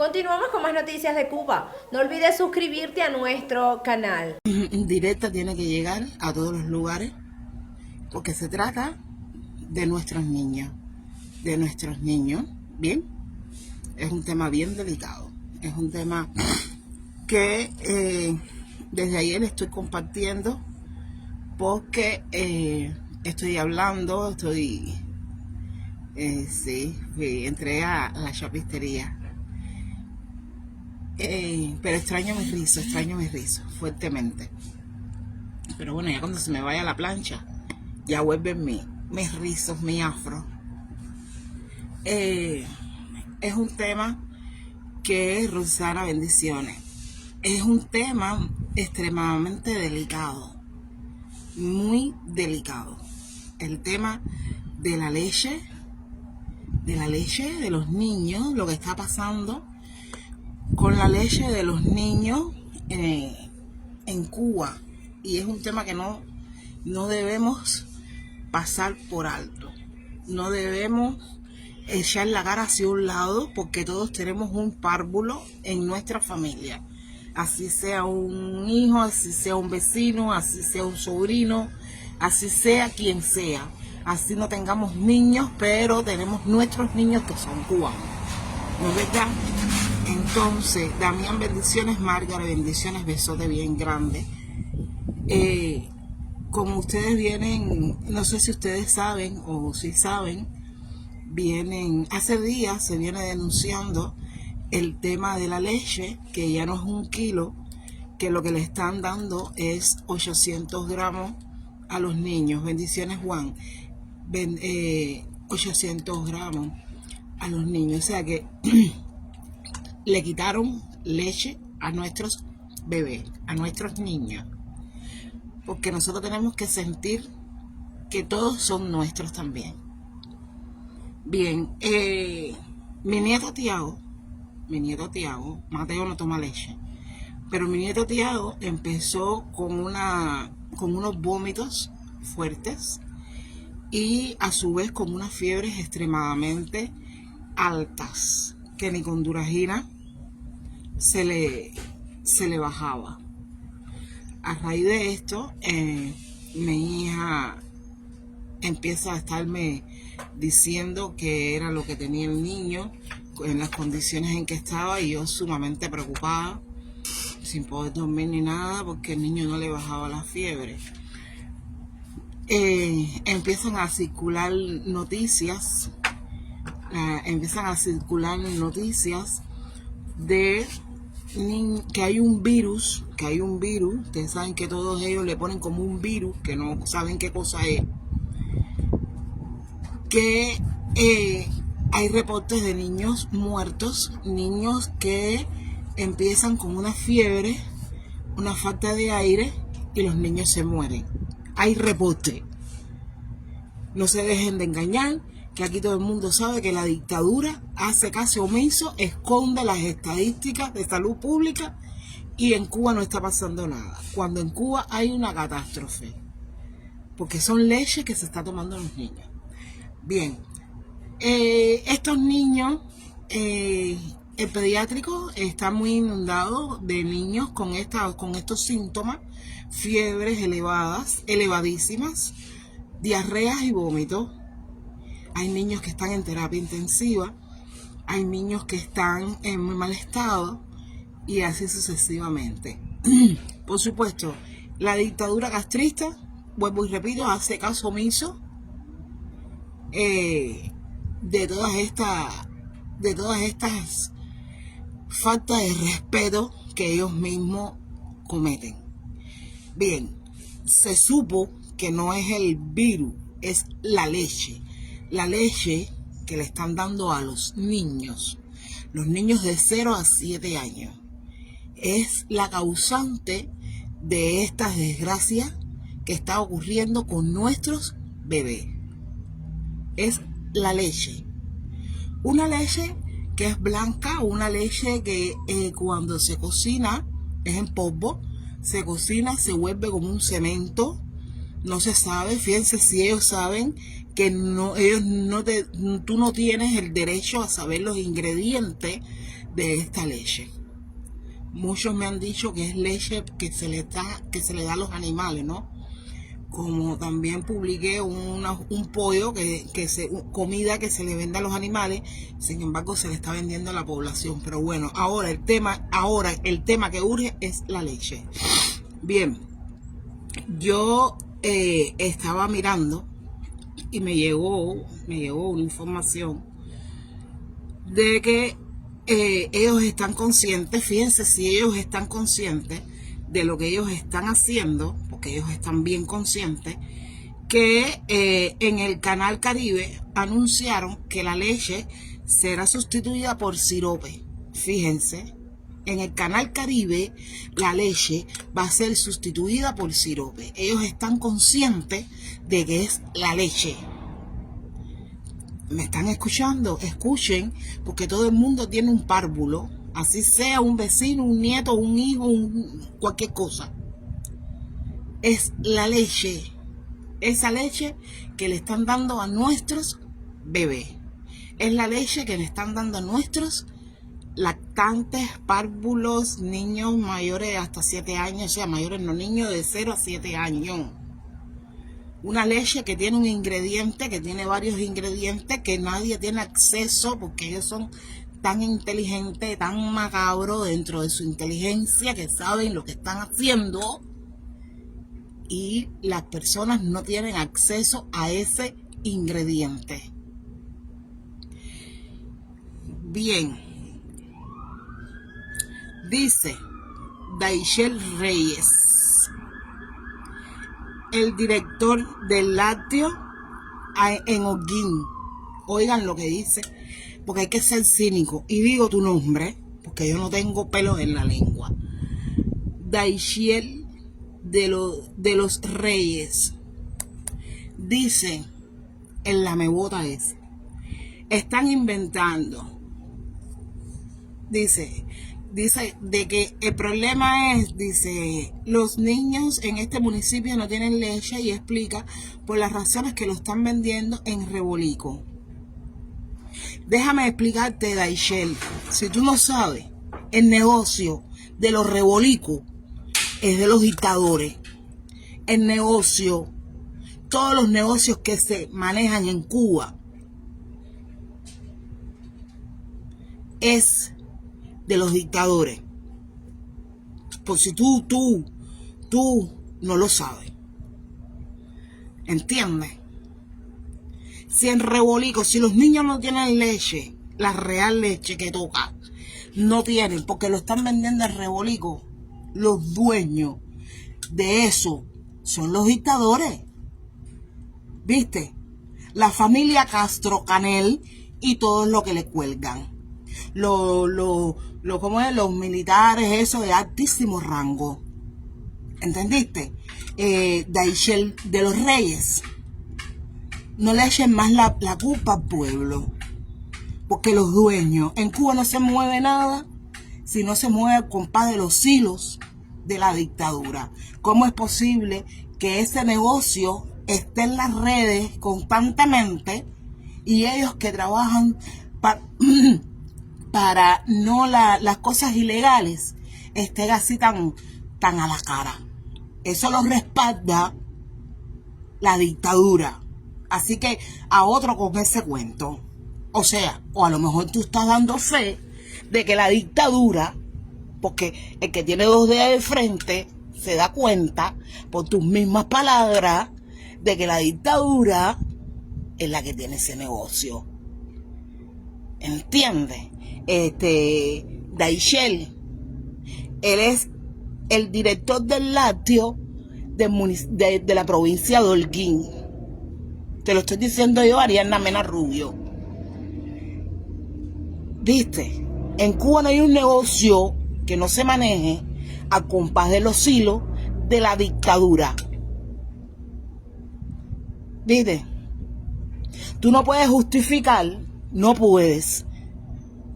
Continuamos con más noticias de Cuba. No olvides suscribirte a nuestro canal. Directa tiene que llegar a todos los lugares porque se trata de nuestros niños, ¿bien? Es un tema bien delicado, es un tema que desde ayer estoy compartiendo porque estoy hablando, entré a la chapistería. Pero extraño mis rizos, fuertemente. Pero bueno, ya cuando se me vaya la plancha, ya vuelven mis rizos, mi afro. Es un tema que, Rosana, bendiciones, es un tema extremadamente delicado, muy delicado. El tema de la leche de los niños, lo que está pasando con la leche de los niños en Cuba, y es un tema que no debemos pasar por alto, no debemos echar la cara hacia un lado, porque todos tenemos un párvulo en nuestra familia, así sea un hijo, así sea un vecino, así sea un sobrino, así sea quien sea, así no tengamos niños, pero tenemos nuestros niños que son cubanos, ¿no es verdad? Entonces, Damián, bendiciones, Márgara, bendiciones, besote bien grande. Como ustedes vienen, no sé si ustedes saben o si saben, hace días se viene denunciando el tema de la leche, que ya no es 1 kilo, que lo que le están dando es 800 gramos a los niños. Bendiciones, Juan. 800 gramos a los niños. O sea que le quitaron leche a nuestros bebés, a nuestros niños, porque nosotros tenemos que sentir que todos son nuestros también. Bien, mi nieto Tiago, Mateo no toma leche, pero mi nieto Tiago empezó con unos vómitos fuertes y a su vez con unas fiebres extremadamente altas, que ni con Duragina se le bajaba. A raíz de esto, mi hija empieza a estarme diciendo que era lo que tenía el niño, en las condiciones en que estaba, y yo sumamente preocupada, sin poder dormir ni nada, porque el niño no le bajaba la fiebre. Empiezan a circular noticias, de que hay un virus, ustedes saben que todos ellos le ponen como un virus, que no saben qué cosa es, que hay reportes de niños muertos, niños que empiezan con una fiebre, una falta de aire, y los niños se mueren. Hay reportes. No se dejen de engañar, que aquí todo el mundo sabe que la dictadura hace caso omiso, esconde las estadísticas de salud pública, y en Cuba no está pasando nada, cuando en Cuba hay una catástrofe, porque son leches que se está tomando los niños. Bien, estos niños, el pediátrico está muy inundado de niños con estos síntomas, fiebres elevadísimas, diarreas y vómitos. Hay niños que están en terapia intensiva, hay niños que están en muy mal estado, y así sucesivamente. Por supuesto, la dictadura castrista, vuelvo y repito, hace caso omiso de todas estas faltas de respeto que ellos mismos cometen. Bien, se supo que no es el virus, es la leche que le están dando a los niños de 0 a 7 años. Es la causante de estas desgracias que está ocurriendo con nuestros bebés. Es la leche. Una leche que es blanca, una leche que cuando se cocina es en polvo, se cocina, se vuelve como un cemento. No se sabe, fíjense si ellos saben que tú no tienes el derecho a saber los ingredientes de esta leche. Muchos me han dicho que es leche que se le da a los animales, ¿no? Como también publiqué un pollo comida que se le vende a los animales, sin embargo se le está vendiendo a la población. Pero bueno, ahora el tema que urge es la leche. Bien, yo estaba mirando y me llegó una información de que ellos están conscientes. Fíjense si ellos están conscientes de lo que ellos están haciendo, porque ellos están bien conscientes, que en el Canal Caribe anunciaron que la leche será sustituida por sirope. Fíjense, en el Canal Caribe la leche va a ser sustituida por sirope. Ellos están conscientes de que es la leche. ¿Me están escuchando? Escuchen, porque todo el mundo tiene un párvulo, así sea un vecino, un nieto, un hijo, cualquier cosa. Es la leche, esa leche que le están dando a nuestros bebés. Es la leche que le están dando a nuestros lactantes, párvulos, niños mayores de hasta 7 años, o sea, mayores no, niños de 0 a 7 años. Una leche que tiene un ingrediente, que tiene varios ingredientes que nadie tiene acceso porque ellos son tan inteligentes, tan macabros dentro de su inteligencia que saben lo que están haciendo y las personas no tienen acceso a ese ingrediente. Bien, dice Daichel Reyes, el director del lácteo en Holguín. Oigan lo que dice, porque hay que ser cínico. Y digo tu nombre, porque yo no tengo pelos en la lengua. Daichel de los Reyes dice en la mebota ese, están inventando. Dice de que el problema es, dice, los niños en este municipio no tienen leche y explica por las razones que lo están vendiendo en rebolico. Déjame explicarte, Daichel, si tú no sabes, el negocio de los rebolicos es de los dictadores. El negocio, todos los negocios que se manejan en Cuba es de los dictadores. Por si tú no lo sabes. ¿Entiendes? Si en rebolico, si los niños no tienen leche, la real leche que toca, no tienen, porque lo están vendiendo en rebolico, los dueños de eso son los dictadores. ¿Viste? La familia Castro Canel y todo lo que le cuelgan. ¿Cómo es? Los militares, eso de altísimo rango. ¿Entendiste? Daichel de los Reyes, no le echen más la culpa al pueblo, porque los dueños, en Cuba no se mueve nada si no se mueve el compás de los hilos de la dictadura. ¿Cómo es posible que ese negocio esté en las redes constantemente y ellos que trabajan para no las cosas ilegales estén así tan a la cara? Eso lo respalda la dictadura. Así que a otro con ese cuento. O sea, o a lo mejor tú estás dando fe de que la dictadura, porque el que tiene 2 dedos de frente se da cuenta por tus mismas palabras de que la dictadura es la que tiene ese negocio. ¿Entiendes? Daichel, él es el director del lácteo de la provincia de Holguín. Te lo estoy diciendo yo, Ariadna Mena Rubio. ¿Viste? En Cuba no hay un negocio que no se maneje a compás de los hilos de la dictadura. ¿Viste? Tú no puedes justificar, no puedes,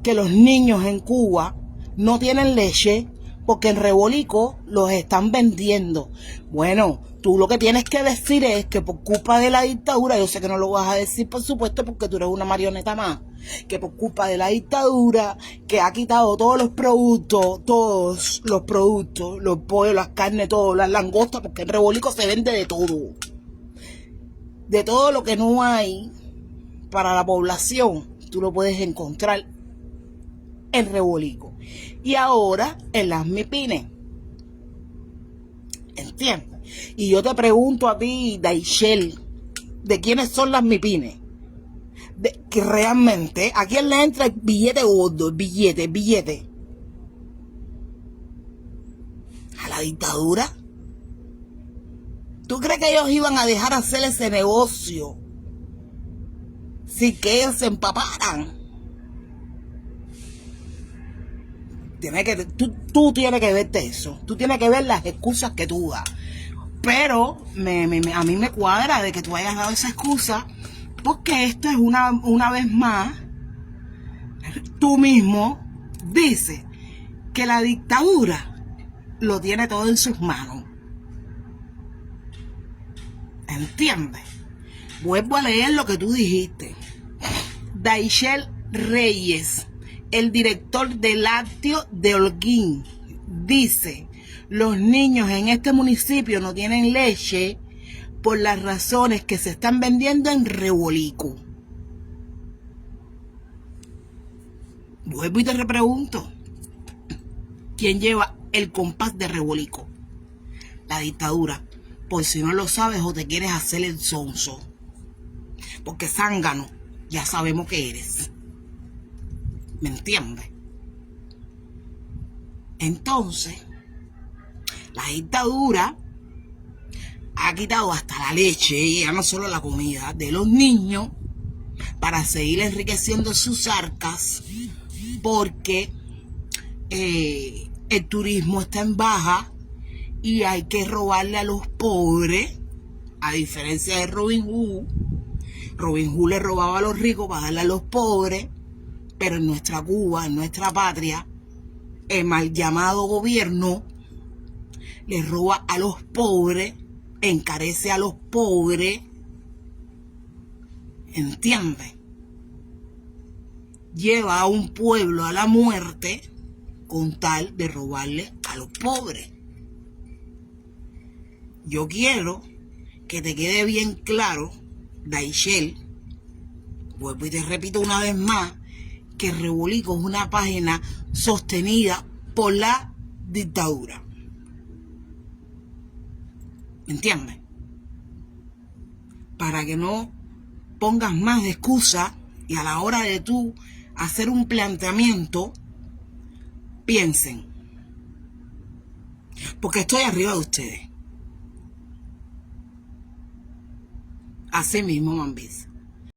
que los niños en Cuba no tienen leche porque en Rebolico los están vendiendo. Bueno, tú lo que tienes que decir es que por culpa de la dictadura, yo sé que no lo vas a decir por supuesto porque tú eres una marioneta más, que por culpa de la dictadura que ha quitado todos los productos, los pollos, las carnes, todo, las langostas, porque en Rebolico se vende de todo lo que no hay para la población, tú lo puedes encontrar en Rebolico. Y ahora en las MIPINES. ¿Entiendes? Y yo te pregunto a ti, Daichel, ¿de quiénes son las MIPINES? Que realmente, ¿a quién le entra el billete gordo? El billete. ¿A la dictadura? ¿Tú crees que ellos iban a dejar hacer ese negocio si que ellos se empaparan? Tú tienes que verte eso. Tú tienes que ver las excusas que tú das. Pero a mí me cuadra de que tú hayas dado esa excusa, porque esto es una vez más, tú mismo dices que la dictadura lo tiene todo en sus manos. ¿Entiendes? Vuelvo a leer lo que tú dijiste. Daichel Reyes, el director del Lácteo de Holguín, dice: los niños en este municipio no tienen leche por las razones que se están vendiendo en Rebolico. Vuelvo y te repregunto, ¿quién lleva el compás de Rebolico? La dictadura. Por si no lo sabes o te quieres hacer el sonso. Porque zángano, ya sabemos que eres. ¿Me entiendes? Entonces, la dictadura ha quitado hasta la leche, ya no solo la comida, de los niños para seguir enriqueciendo sus arcas, porque el turismo está en baja y hay que robarle a los pobres, a diferencia de Robin Hood. Robin Hood le robaba a los ricos para darle a los pobres, pero en nuestra Cuba, en nuestra patria, el mal llamado gobierno le roba a los pobres, encarece a los pobres, ¿entiendes? Lleva a un pueblo a la muerte con tal de robarle a los pobres. Yo quiero que te quede bien claro, Daichel, vuelvo y te repito una vez más, que Rebolico es una página sostenida por la dictadura. ¿Me entiendes? Para que no pongas más de excusa y a la hora de tú hacer un planteamiento, piensen. Porque estoy arriba de ustedes. Así mismo, Mambis.